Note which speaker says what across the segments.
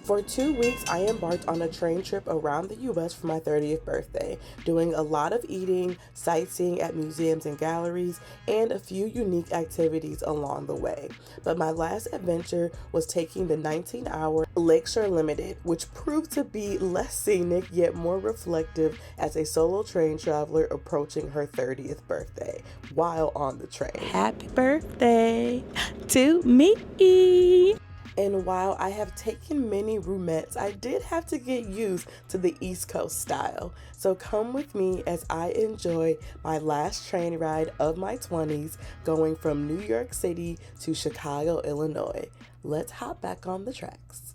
Speaker 1: For 2 weeks, I embarked on a train trip around the U.S. for my 30th birthday, doing a lot of eating, sightseeing at museums and galleries, and a few unique activities along the way. But my last adventure was taking the 19-hour Lakeshore Limited, which proved to be less scenic yet more reflective as a solo train traveler approaching her 30th birthday while on the train.
Speaker 2: Happy birthday to me!
Speaker 1: And while I have taken many roomettes, I did have to get used to the East Coast style. So come with me as I enjoy my last train ride of my 20s, going from New York City to Chicago, Illinois. Let's hop back on the tracks.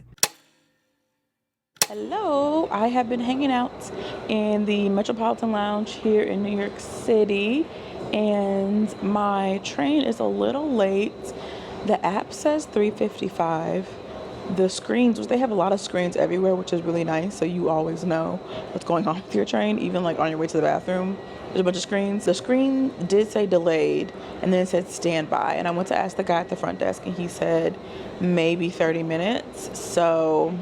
Speaker 2: Hello, I have been hanging out in the Metropolitan Lounge here in New York City, and my train is a little late. The app says 3:55. The screens, which they have a lot of screens everywhere, which is really nice, so you always know what's going on with your train, even like on your way to the bathroom. There's a bunch of screens. The screen did say delayed, and then it said standby. And I went to ask the guy at the front desk, and he said maybe 30 minutes. So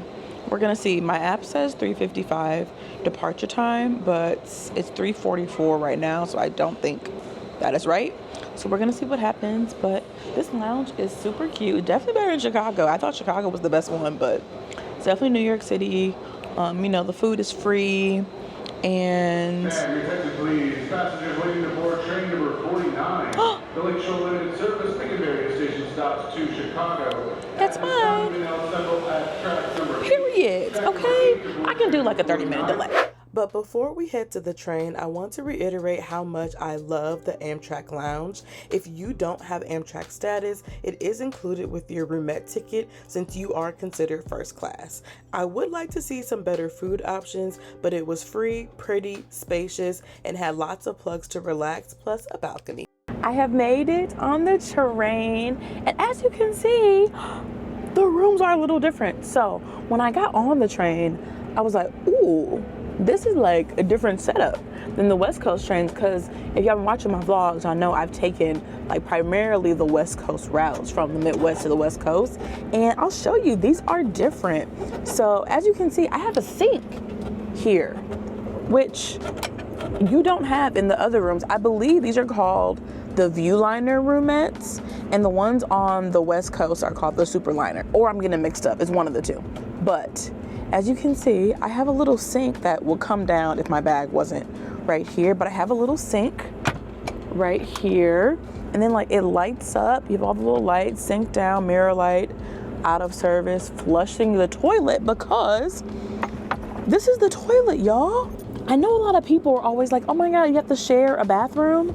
Speaker 2: we're gonna see. My app says 3:55 departure time, but it's 3:44 right now, so I don't think that is right. So we're gonna see what happens, but this lounge is super cute. Definitely better than Chicago. I thought Chicago was the best one, but it's definitely New York City. The food is free, and
Speaker 3: attention please. Passengers waiting to board train number 49. The Lakeshore Limited service making various station stops to Chicago.
Speaker 2: That's fine. Period. Okay, I can do like a 30-minute delay.
Speaker 1: But before we head to the train, I want to reiterate how much I love the Amtrak lounge. If you don't have Amtrak status, it is included with your roomette ticket since you are considered first class. I would like to see some better food options, but it was free, pretty, spacious, and had lots of plugs to relax, plus a balcony.
Speaker 2: I have made it on the train, and as you can see, the rooms are a little different. So when I got on the train, I was like, ooh, this is like a different setup than the West Coast trains, because if y'all been watching my vlogs, I know I've taken like primarily the West Coast routes from the Midwest to the West Coast, and I'll show you these are different. So as you can see, I have a sink here, which you don't have in the other rooms. I believe these are called the Viewliner roomettes, and the ones on the West Coast are called the Superliner, or I'm getting mixed up. It's one of the two. But as you can see, I have a little sink that will come down if my bag wasn't right here, but I have a little sink right here, and then like it lights up. You have all the little lights, sink down, mirror light, out of service, flushing the toilet, because this is the toilet, y'all. I know a lot of people are always like, oh my God, you have to share a bathroom,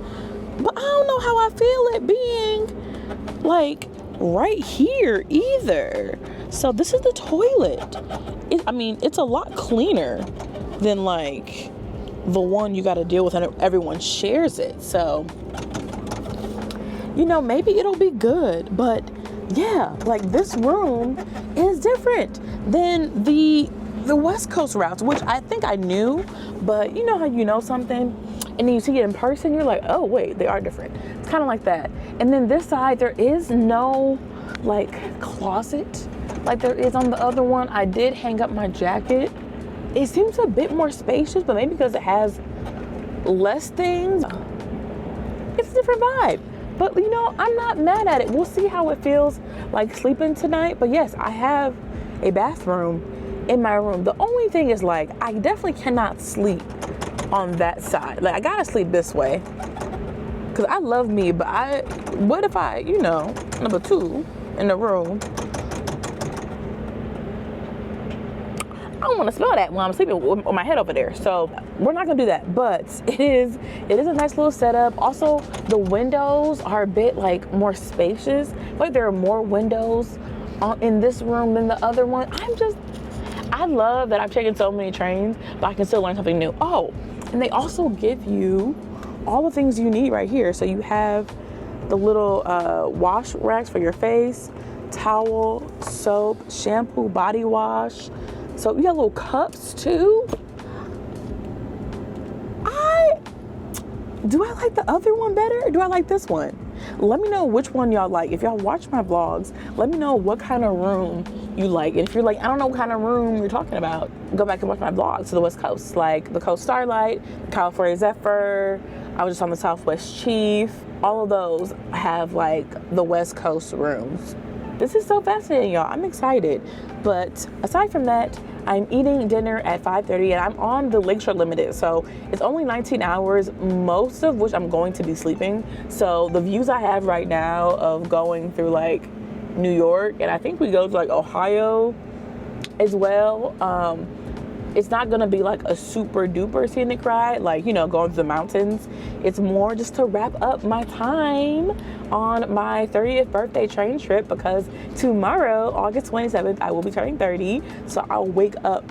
Speaker 2: but I don't know how I feel it being like right here either. So this is the toilet. It's a lot cleaner than like the one you got to deal with and everyone shares it. So, maybe it'll be good. But yeah, like this room is different than the West Coast routes, which I think I knew, but you know how you know something and then you see it in person, you're like, oh wait, they are different. It's kind of like that. And then this side, there is no like closet like there is on the other one. I did hang up my jacket. It seems a bit more spacious, but maybe because it has less things, it's a different vibe. But I'm not mad at it. We'll see how it feels like sleeping tonight. But yes, I have a bathroom in my room. The only thing is like, I definitely cannot sleep on that side. Like I gotta sleep this way, cause I love me, but what if I, number two in the room, I don't want to smell that while I'm sleeping with my head over there. So we're not gonna do that. But it is a nice little setup. Also, the windows are a bit like more spacious. Like there are more windows in this room than the other one. I love that I've taken so many trains, but I can still learn something new. Oh, and they also give you all the things you need right here. So you have the little wash racks for your face, towel, soap, shampoo, body wash. So you got little cups too. Do I like the other one better or do I like this one? Let me know which one y'all like. If y'all watch my vlogs, let me know what kind of room you like. And if you're like, I don't know what kind of room you're talking about, go back and watch my vlogs to the West Coast, like the Coast Starlight, the California Zephyr. I was just on the Southwest Chief. All of those have like the West Coast rooms. This is so fascinating, y'all. I'm excited. But aside from that, I'm eating dinner at 5:30 and I'm on the Lakeshore Limited. So it's only 19 hours, most of which I'm going to be sleeping. So the views I have right now of going through like New York, and I think we go to like Ohio as well. It's not gonna be like a super duper scenic ride, like, you know, going to the mountains. It's more just to wrap up my time on my 30th birthday train trip, because tomorrow, August 27th, I will be turning 30. So I'll wake up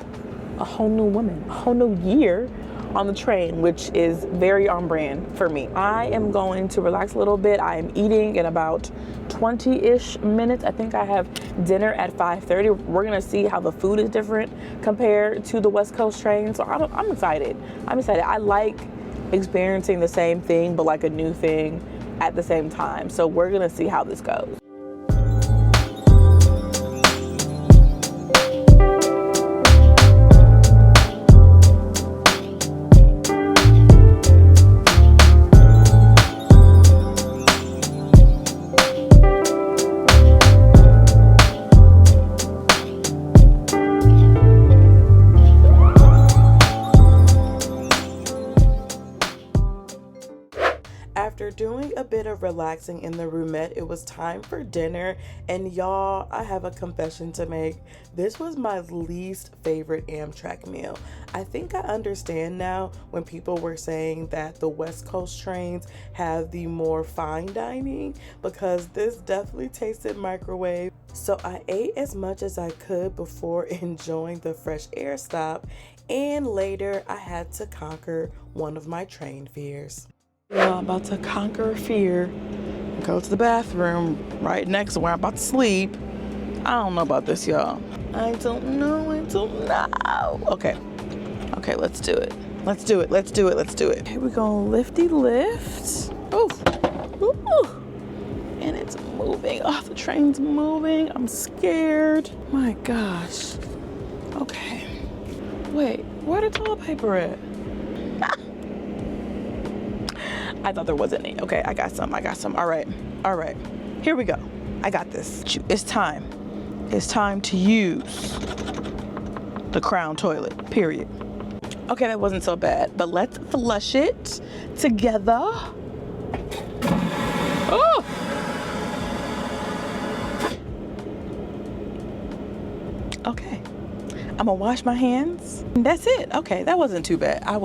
Speaker 2: a whole new woman, a whole new year on the train, which is very on brand for me. I am going to relax a little bit. I am eating in about 20-ish minutes. I think I have dinner at 5:30. We're gonna see how the food is different compared to the West Coast train. So I'm excited. I'm excited. I like experiencing the same thing, but like a new thing at the same time. So we're gonna see how this goes.
Speaker 1: After doing a bit of relaxing in the roomette, it was time for dinner. And y'all, I have a confession to make. This was my least favorite Amtrak meal. I think I understand now when people were saying that the West Coast trains have the more fine dining, because this definitely tasted microwave. So I ate as much as I could before enjoying the fresh air stop, and later I had to conquer one of my train fears.
Speaker 2: I'm about to conquer fear. Go to the bathroom right next to where I'm about to sleep. I don't know about this, y'all. I don't know. Okay, let's do it. Here we go, lifty lift. Ooh. And it's moving. Oh, the train's moving. I'm scared. My gosh. Okay. Wait, where the toilet paper at? I thought there wasn't any. Okay, I got some. All right. Here we go. I got this. It's time. It's time to use the Crown toilet, period. Okay, that wasn't so bad, but let's flush it together. Oh! Okay. I'm gonna wash my hands. That's it. Okay, that wasn't too bad. I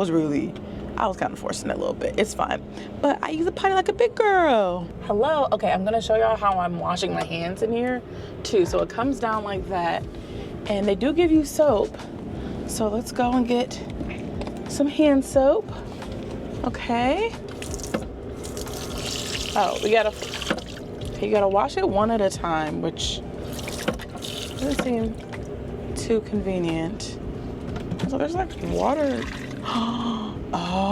Speaker 2: was kind of forcing it a little bit. It's fine. But I use a potty like a big girl. Hello. Okay, I'm gonna show y'all how I'm washing my hands in here too. So it comes down like that. And they do give you soap. So let's go and get some hand soap. Okay. Oh, you gotta wash it one at a time, which doesn't seem too convenient. So there's like water. Oh,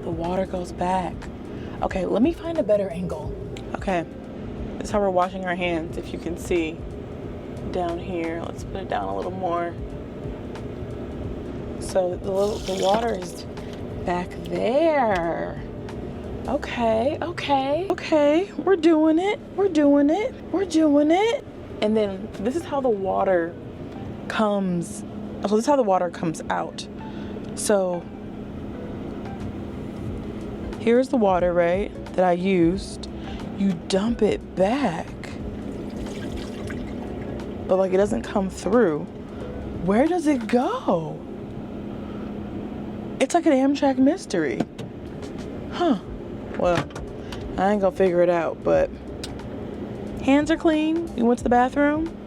Speaker 2: the water goes back. Okay, let me find a better angle. Okay, this is how we're washing our hands. If you can see down here, let's put it down a little more. So the water is back there. Okay, we're doing it. And then this is how the water comes. So this is how the water comes out. So here's the water, right, that I used. You dump it back, but like it doesn't come through. Where does it go? It's like an Amtrak mystery. Huh. Well, I ain't gonna figure it out, but hands are clean. You went to the bathroom.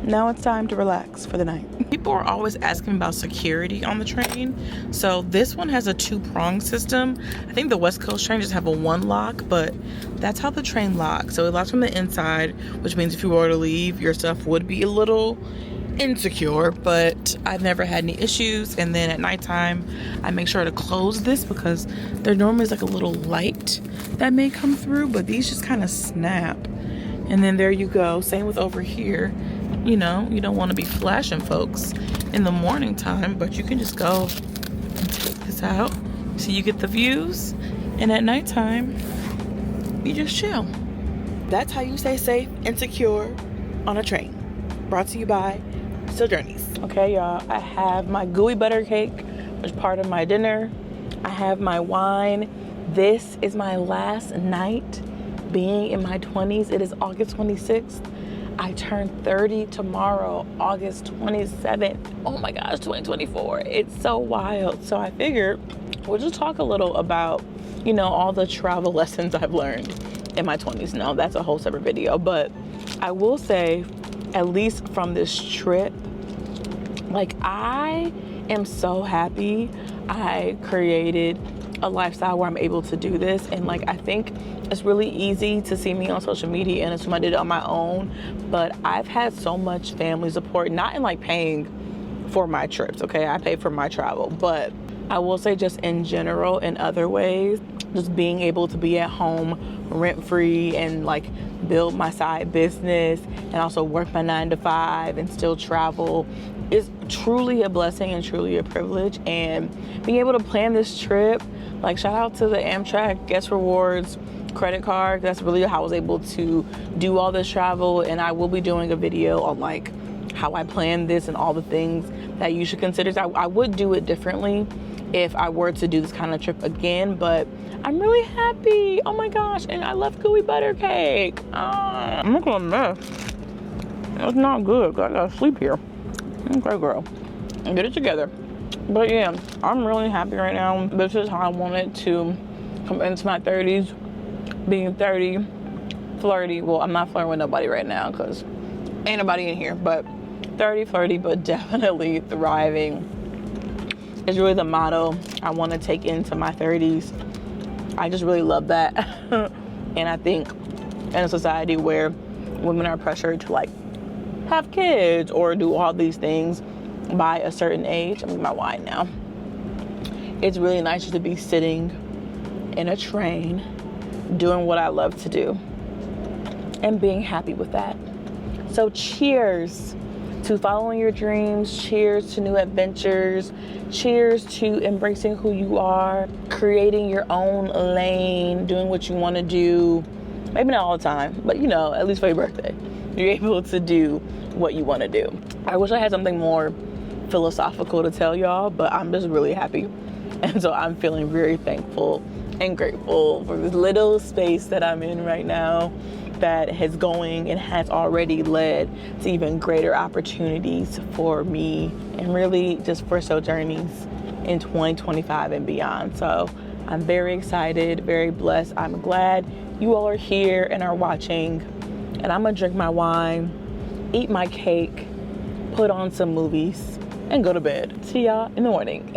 Speaker 2: Now it's time to relax for the night. People are always asking about security on the train. So this one has a 2-prong system. I think the West Coast train just have a 1 lock, but that's how the train locks. So it locks from the inside, which means if you were to leave, your stuff would be a little insecure, but I've never had any issues. And then at nighttime, I make sure to close this because there normally is like a little light that may come through, but these just kind of snap. And then there you go. Same with over here. You know, you don't want to be flashing folks in the morning time, but you can just go and take this out so you get the views. And at nighttime, you just chill. That's how you stay safe and secure on a train. Brought to you by Sojournies. Okay, y'all, I have my gooey butter cake, which is part of my dinner. I have my wine. This is my last night being in my 20s. It is August 26th. I turn 30 tomorrow, August 27th. Oh my gosh, 2024. It's so wild. So I figured we'll just talk a little about, you know, all the travel lessons I've learned in my 20s. No, that's a whole separate video. But I will say, at least from this trip, like, I am so happy I created a lifestyle where I'm able to do this. And like, I think it's really easy to see me on social media and assume I did it on my own, but I've had so much family support, not in like paying for my trips, okay? I pay for my travel, but I will say just in general, in other ways, just being able to be at home rent-free and like build my side business and also work my 9-to-5 and still travel is truly a blessing and truly a privilege. And being able to plan this trip, like, shout out to the Amtrak guest rewards credit card. That's really how I was able to do all this travel. And I will be doing a video on like how I planned this and all the things that you should consider. So I would do it differently if I were to do this kind of trip again, but I'm really happy. Oh my gosh, and I love gooey butter cake. I'm not gonna mess. It's not good. I gotta sleep here. Okay, girl, get it together. But yeah, I'm really happy right now. This is how I wanted to come into my 30s, being 30, flirty. Well, I'm not flirting with nobody right now because ain't nobody in here, but 30, flirty, but definitely thriving is really the motto I want to take into my 30s. I just really love that. And I think in a society where women are pressured to like have kids or do all these things by a certain age, I'm in my wine now, it's really nice just to be sitting in a train doing what I love to do and being happy with that. So cheers to following your dreams, cheers to new adventures, cheers to embracing who you are, creating your own lane, doing what you want to do. Maybe not all the time, but you know, at least for your birthday, you're able to do what you want to do. I wish I had something more philosophical to tell y'all, but I'm just really happy. And so I'm feeling very thankful and grateful for this little space that I'm in right now that has going and has already led to even greater opportunities for me and really just for Sojournies in 2025 and beyond. So I'm very excited, very blessed. I'm glad you all are here and are watching. And I'm gonna drink my wine, eat my cake, put on some movies, and go to bed. See y'all in the morning.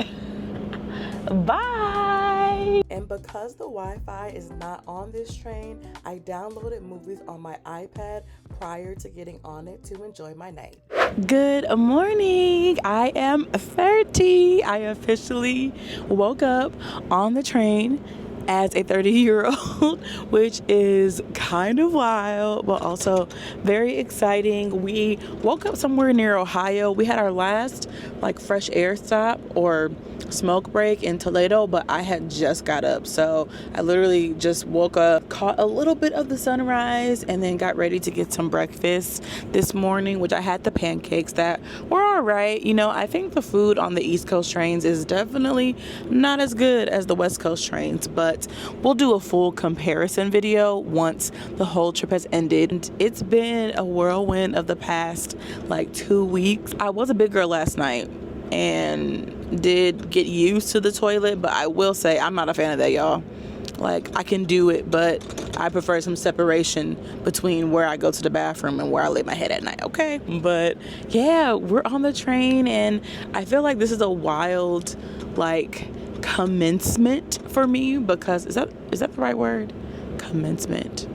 Speaker 2: Bye.
Speaker 1: And because the Wi-Fi is not on this train, I downloaded movies on my iPad prior to getting on it to enjoy my night.
Speaker 2: Good morning. I am 30. I officially woke up on the train as a 30-year-old, which is kind of wild, but also very exciting. We woke up somewhere near Ohio. We had our last like fresh air stop or smoke break in Toledo, but I had just got up. So I literally just woke up, caught a little bit of the sunrise, and then got ready to get some breakfast this morning, which I had the pancakes that were all right. You know, I think the food on the East Coast trains is definitely not as good as the West Coast trains, but we'll do a full comparison video once the whole trip has ended. It's been a whirlwind of the past like 2 weeks. I was a big girl last night and did get used to the toilet, but I will say I'm not a fan of that, y'all. Like, I can do it, but I prefer some separation between where I go to the bathroom and where I lay my head at night, okay? But yeah, we're on the train, and I feel like this is a wild like commencement for me, because is that the right word? Commencement,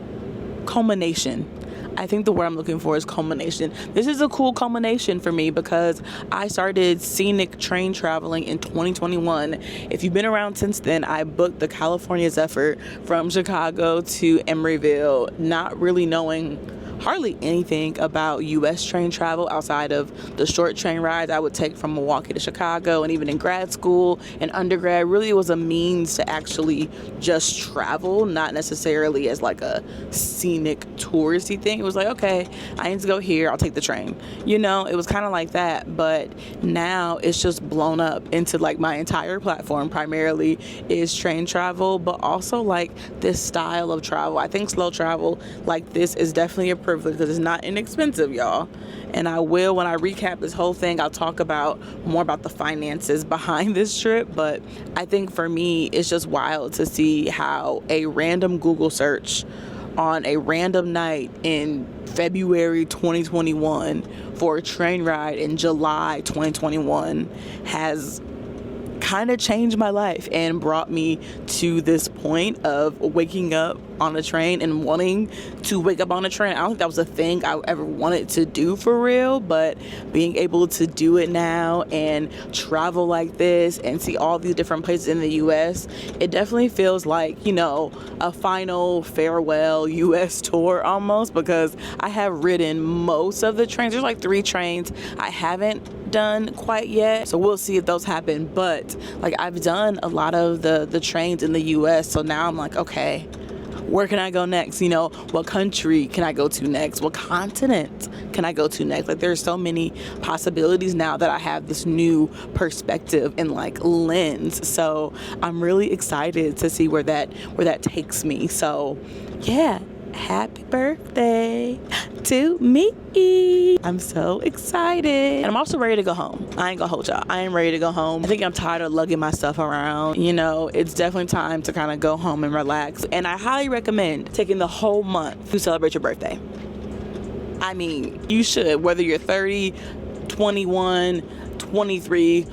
Speaker 2: culmination I think the word I'm looking for is culmination. This is a cool culmination for me because I started scenic train traveling in 2021. If you've been around since then, I booked the California Zephyr from Chicago to Emeryville, not really knowing hardly anything about U.S. train travel outside of the short train rides I would take from Milwaukee to Chicago. And even in grad school and undergrad, really it was a means to actually just travel, not necessarily as like a scenic touristy thing. It was like, okay, I need to go here, I'll take the train. You know, it was kind of like that. But now it's just blown up into like my entire platform primarily is train travel, but also like this style of travel. I think slow travel like this is definitely a privilege because it's not inexpensive, y'all. And I will, when I recap this whole thing, I'll talk about more about the finances behind this trip. But I think for me, it's just wild to see how a random Google search on a random night in February 2021 for a train ride in July 2021 has kind of changed my life and brought me to this point of waking up on a train and wanting to wake up on a train. I don't think that was a thing I ever wanted to do for real, but being able to do it now and travel like this and see all these different places in the US, it definitely feels like, you know, a final farewell US tour almost, because I have ridden most of the trains. There's like 3 trains I haven't done quite yet, so we'll see if those happen. But like I've done a lot of the trains in the US, so now I'm like, okay, where can I go next? You know, what country can I go to next? What continent can I go to next? Like there's so many possibilities now that I have this new perspective and like lens. So I'm really excited to see where that takes me. So yeah, happy birthday to me. I'm so excited. And I'm also ready to go home. I ain't gonna hold y'all. I am ready to go home. I think I'm tired of lugging my stuff around. You know, it's definitely time to kind of go home and relax. And I highly recommend taking the whole month to celebrate your birthday. I mean, you should, whether you're 30, 21, 23,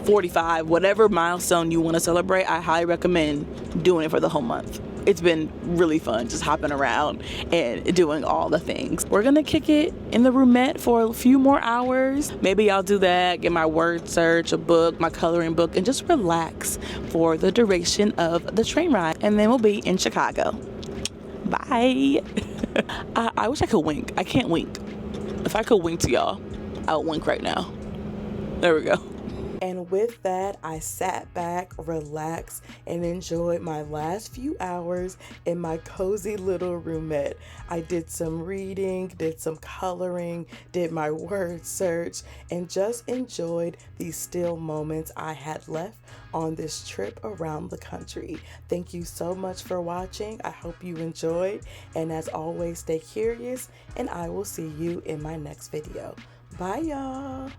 Speaker 2: 45, whatever milestone you want to celebrate, I highly recommend doing it for the whole month. It's been really fun just hopping around and doing all the things. We're gonna kick it in the roomette for a few more hours. Maybe I'll do that, get my word search, a book, my coloring book, and just relax for the duration of the train ride. And then we'll be in Chicago. Bye. I wish I could wink. I can't wink. If I could wink to y'all, I would wink right now. There we go.
Speaker 1: And with that, I sat back, relaxed, and enjoyed my last few hours in my cozy little roomette. I did some reading, did some coloring, did my word search, and just enjoyed these still moments I had left on this trip around the country. Thank you so much for watching. I hope you enjoyed. And as always, stay curious, and I will see you in my next video. Bye, y'all.